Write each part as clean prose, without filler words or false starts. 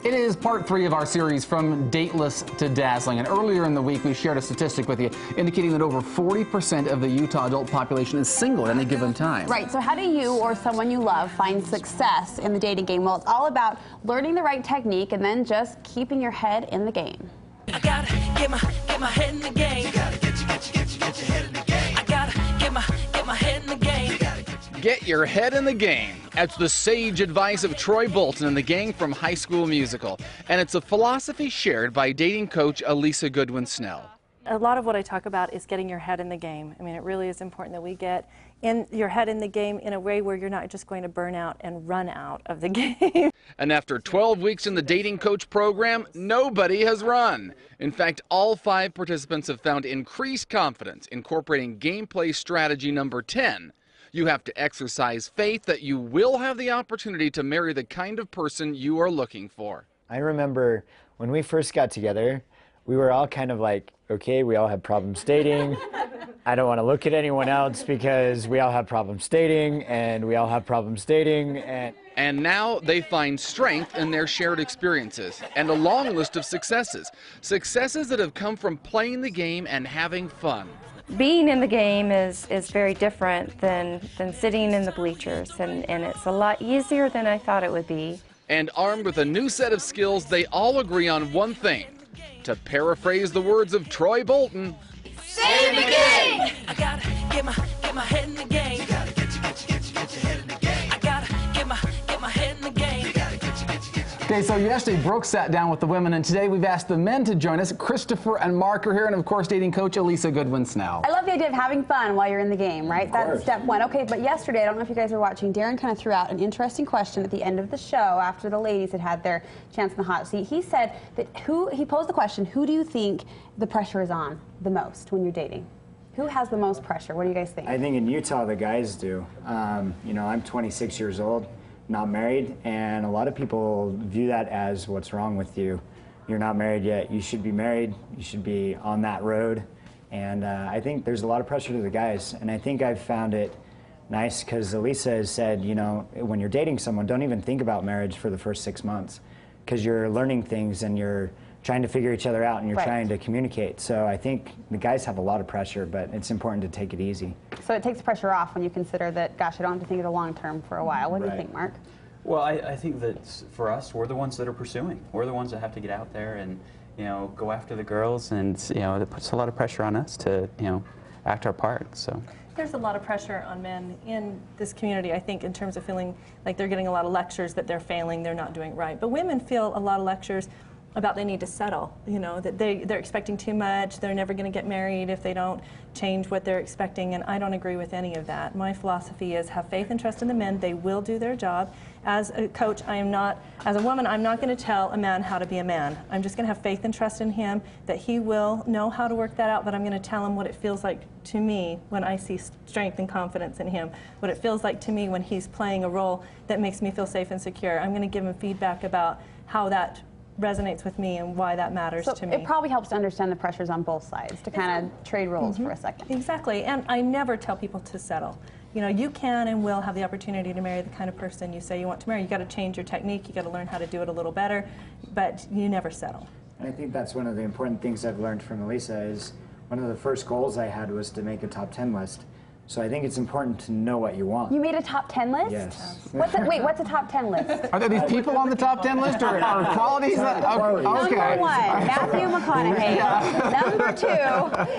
It is part 3 of our series From Dateless to Dazzling, and earlier in the week we shared a statistic with you indicating that over 40% of the Utah adult population is single at any given time. Right, so how do you or someone you love find success in the dating game? Well, it's all about learning the right technique and then just keeping your head in the game. I gotta get my head in the game. You gotta get your head in the game. I gotta get my head in the game. Get your head in the game. That's the sage advice of Troy Bolton and the gang from High School Musical. And it's a philosophy shared by dating coach Elisa Goodwin-Snell. A lot of what I talk about is getting your head in the game. I mean, it really is important that we get your head in the game in a way where you're not just going to burn out and run out of the game. And after 12 weeks in the dating coach program, nobody has run. In fact, all 5 participants have found increased confidence incorporating gameplay strategy number 10. You have to exercise faith that you will have the opportunity to marry the kind of person you are looking for. I remember when we first got together, we were all kind of like, okay, we all have problems dating. I don't want to look at anyone else because we all have problems dating, and we all have problems dating. And now they find strength in their shared experiences and a long list of successes. Successes that have come from playing the game and having fun. Being in the game is very different than sitting in the bleachers, and it's a lot easier than I thought it would be. And armed with a new set of skills, they all agree on one thing. To paraphrase the words of Troy Bolton, stay in the game! I gotta get my head in the game. You gotta get your head in the game. I gotta get my head in the game. You gotta get your Okay, so yesterday Brooke sat down with the women, and today we've asked the men to join us. Christopher and Mark are here, and of course dating coach Elisa Goodwin-Snell. I love the idea of having fun while you're in the game, right? That's step 1. Okay, but yesterday, I don't know if you guys were watching, Darren kind of threw out an interesting question at the end of the show after the ladies had their chance in the hot seat. He said that he posed the question, who do you think the pressure is on the most when you're dating? Who has the most pressure? What do you guys think? I think in Utah the guys do. You know, I'm 26 years old, not married, and a lot of people view that as what's wrong with you. You're not married yet. You should be married. You should be on that road. And I think there's a lot of pressure to the guys. And I think I've found it nice because Elisa has said, you know, when you're dating someone, don't even think about marriage for the first 6 months because you're learning things and you're trying to figure each other out and you're trying to communicate. So I think the guys have a lot of pressure, but it's important to take it easy. So it takes the pressure off when you consider that, gosh, I don't have to think of the long term for a while. What do you think, Mark? Well, I think that for us, we're the ones that are pursuing. We're the ones that have to get out there and, you know, go after the girls, and, you know, it puts a lot of pressure on us to, you know, act our part, so. There's a lot of pressure on men in this community, I think, in terms of feeling like they're getting a lot of lectures that they're failing, they're not doing right. But women feel a lot of lectures about they need to settle, you know, that they're expecting too much, they're never going to get married if they don't change what they're expecting, and I don't agree with any of that. My philosophy is have faith and trust in the men. They will do their job. As a coach, as a woman, I'm not going to tell a man how to be a man. I'm just going to have faith and trust in him that he will know how to work that out, but I'm going to tell him what it feels like to me when I see strength and confidence in him, what it feels like to me when he's playing a role that makes me feel safe and secure. I'm going to give him feedback about how that resonates with me and why that matters to me. It probably helps to understand the pressures on both sides, to kind of trade roles for a second. Exactly, and I never tell people to settle. You know, you can and will have the opportunity to marry the kind of person you say you want to marry. You got to change your technique, you got to learn how to do it a little better, but you never settle. And I think that's one of the important things I've learned from Elisa is one of the first goals I had was to make a top 10 list. So I think it's important to know what you want. You made a top 10 list? Yes. Wait, what's a top 10 list? Are there these people on the top 10 list, or qualities? Okay. Number 1, Matthew McConaughey. Number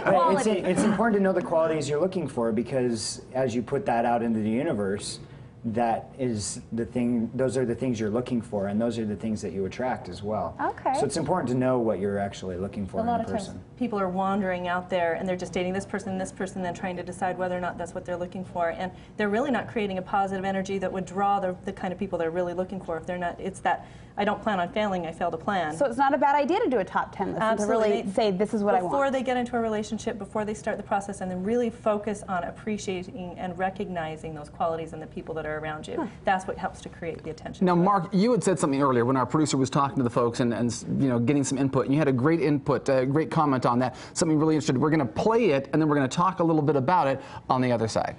2, quality. It's important to know the qualities you're looking for because as you put that out into the universe, that is the thing, those are the things you're looking for, and those are the things that you attract as well. Okay. So it's important to know what you're actually looking for in a person. A lot of times people are wandering out there and they're just dating this person, then trying to decide whether or not that's what they're looking for, and they're really not creating a positive energy that would draw the kind of people they're really looking for. If they're not, it's that I don't plan on failing, I fail to plan. So it's not a bad idea to do a top 10 list and to really say this is what I want. Before they get into a relationship, before they start the process, and then really focus on appreciating and recognizing those qualities in the people that are around you. That's what helps to create the attention. Now, Mark, you had said something earlier when our producer was talking to the folks and you know, getting some input, and you had a great input, a great comment on that, something really interesting. We're going to play it, and then we're going to talk a little bit about it on the other side.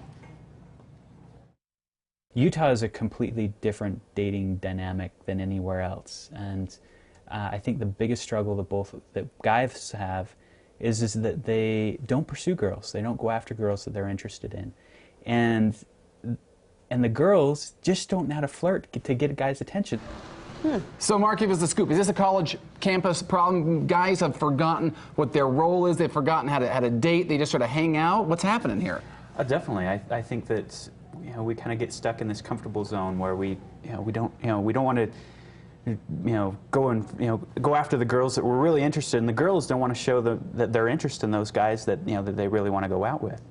Utah is a completely different dating dynamic than anywhere else, and I think the biggest struggle that guys have is that they don't pursue girls. They don't go after girls that they're interested in, and the girls just don't know how to flirt to get a guy's attention. So, Mark, give us the scoop. Is this a college campus problem? Guys have forgotten what their role is. They've forgotten how to date. They just sort of hang out. What's happening here? Definitely. I think that we kind of get stuck in this comfortable zone where we don't want to go after the girls that we're really interested in. The girls don't want to show that they're interested in those guys that that they really want to go out with.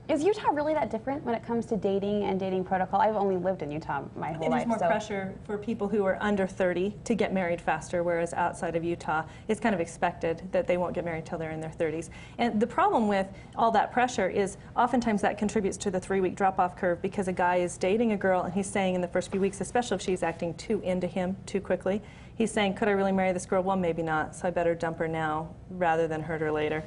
Is Utah really that different when it comes to dating and dating protocol? I've only lived in Utah my whole life. There's more pressure for people who are under 30 to get married faster, whereas outside of Utah, it's kind of expected that they won't get married till they're in their 30s. And the problem with all that pressure is oftentimes that contributes to the 3-week drop-off curve, because a guy is dating a girl and he's saying in the first few weeks, especially if she's acting too into him too quickly, he's saying, could I really marry this girl? Well, maybe not, so I better dump her now rather than hurt her later.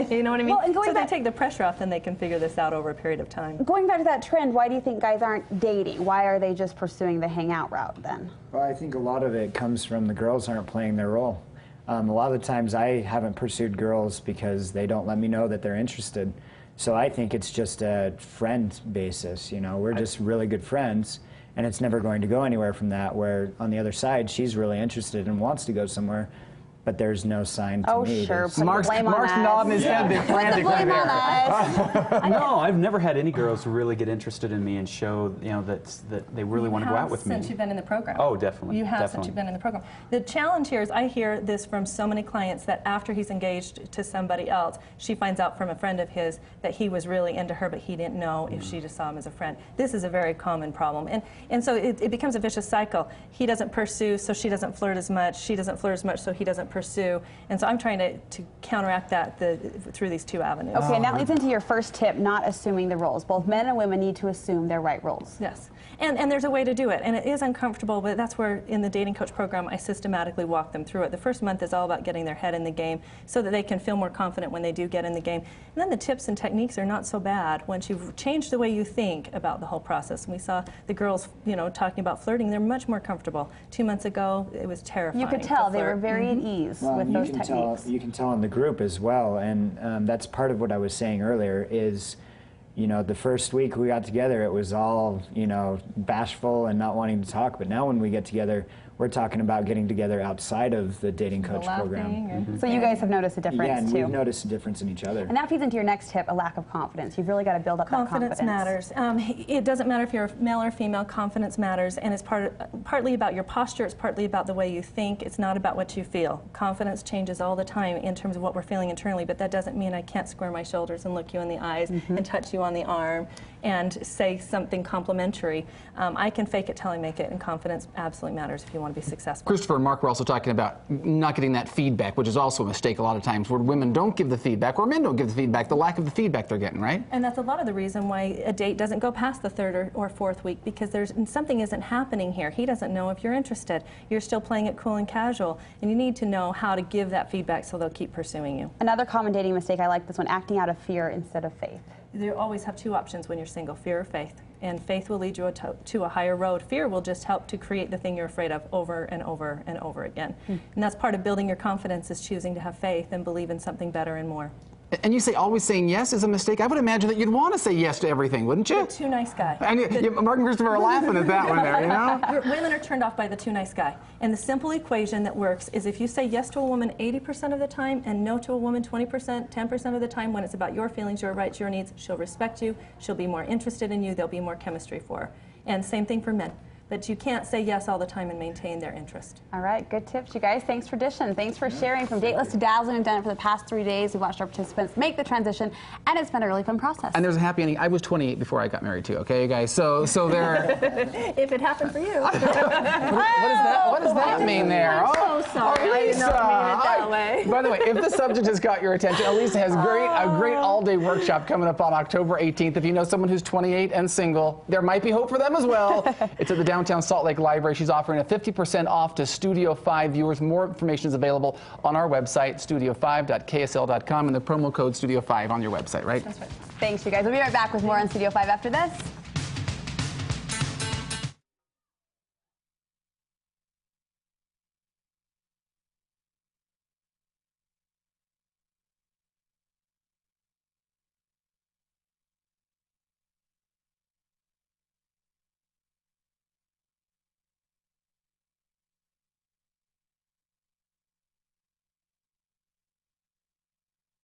You know what I mean? Well, and so they take the pressure off, then they can figure this out over a period of time. Going back to that trend, why do you think guys aren't dating? Why are they just pursuing the hangout route then? Well, I think a lot of it comes from the girls aren't playing their role. A lot of the times I haven't pursued girls because they don't let me know that they're interested. So I think it's just a friend basis, we're just really good friends. And it's never going to go anywhere from that, where on the other side, she's really interested and wants to go somewhere, but there's no sign to me. Oh, sure. Mark's nodding his head frantically there. No, I've never had any girls really get interested in me and show that they really want to go out with me. Since you've been in the program. Oh, definitely. You have definitely. since you've been in the program. The challenge here is I hear this from so many clients that after he's engaged to somebody else, she finds out from a friend of his that he was really into her, but he didn't know if she just saw him as a friend. This is a very common problem. And so it becomes a vicious cycle. He doesn't pursue, so she doesn't flirt as much. She doesn't flirt as much, so he doesn't pursue. And so I'm trying to counteract that through these two avenues. Okay, and that leads into your first tip, not assuming the roles. Both men and women need to assume their right roles. Yes. And there's a way to do it. And it is uncomfortable, but that's where in the dating coach program I systematically walk them through it. The first month is all about getting their head in the game so that they can feel more confident when they do get in the game. And then the tips and techniques are not so bad once you've changed the way you think about the whole process. And we saw the girls, talking about flirting. They're much more comfortable. 2 months ago, it was terrifying. You could tell they were very at ease with those techniques. You can tell in the group as well, and that's part of what I was saying earlier is, the first week we got together, it was all, bashful and not wanting to talk, but now when we get together, we're talking about getting together outside of the dating coach program. So you guys have noticed a difference, yeah, and too. we've noticed a difference in each other. And that feeds into your next tip, a lack of confidence. You've really got to build up that confidence. Confidence matters. It doesn't matter if you're male or female, confidence matters, and it's partly about your posture, it's partly about the way you think, it's not about what you feel. Confidence changes all the time in terms of what we're feeling internally, but that doesn't mean I can't square my shoulders and look you in the eyes and touch you on the arm and say something complimentary. I can fake it till I make it, and confidence absolutely matters if you want to be successful. Christopher and Mark were also talking about not getting that feedback, which is also a mistake a lot of times, where women don't give the feedback, or men don't give the feedback, the lack of the feedback they're getting, right? And that's a lot of the reason why a date doesn't go past the 3rd or 4th week, because something isn't happening here. He doesn't know if you're interested. You're still playing it cool and casual, and you need to know how to give that feedback so they'll keep pursuing you. Another common dating mistake, I like this one, acting out of fear instead of faith. You always have two options when you're single, fear or faith. And faith will lead you to a higher road. Fear will just help to create the thing you're afraid of over and over and over again. And that's part of building your confidence, is choosing to have faith and believe in something better and more. And you say always saying yes is a mistake. I would imagine that you'd want to say yes to everything, wouldn't you? You're a too nice guy. Mark and Christopher are laughing at that one there, Women are turned off by the too nice guy. And the simple equation that works is if you say yes to a woman 80% of the time and no to a woman 20%, 10% of the time, when it's about your feelings, your rights, your needs, she'll respect you, she'll be more interested in you, there'll be more chemistry for her. And same thing for men. But you can't say yes all the time and maintain their interest. All right, good tips, you guys. Thanks for dishing. Thanks for sharing. From Dateless to Dazzling, we've done it for the past 3 days. We watched our participants make the transition, and it's been a really fun process. And there's a happy ending. I was 28 before I got married too, okay, you guys? So there... If it happened for you. What does that mean there? I'm so sorry. I did not mean it that way. By the way, if the subject has got your attention, Elisa has a great all-day workshop coming up on October 18th. If you know someone who's 28 and single, there might be hope for them as well. It's at the downtown Salt Lake Library. She's offering a 50% off to Studio 5 viewers. More information is available on our website, studio5.ksl.com, and the promo code Studio 5 on your website, right? That's right. Thanks, you guys. We'll be right back with more on Studio 5 after this.